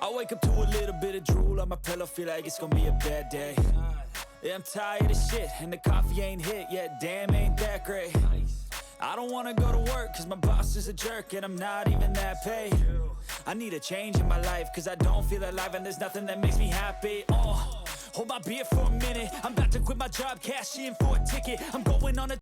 I wake up to a little bit of drool on my pillow, feel like it's gonna be a bad day. Yeah, I'm tired of shit, and the coffee ain't hit yet, damn, ain't that great. I don't wanna go to work, cause my boss is a jerk, and I'm not even that paid. I need a change in my life, cause I don't feel alive, and there's nothing that makes me happy. Hold my beer for a minute, I'm about to quit my job, cash in for a ticket. I'm going on a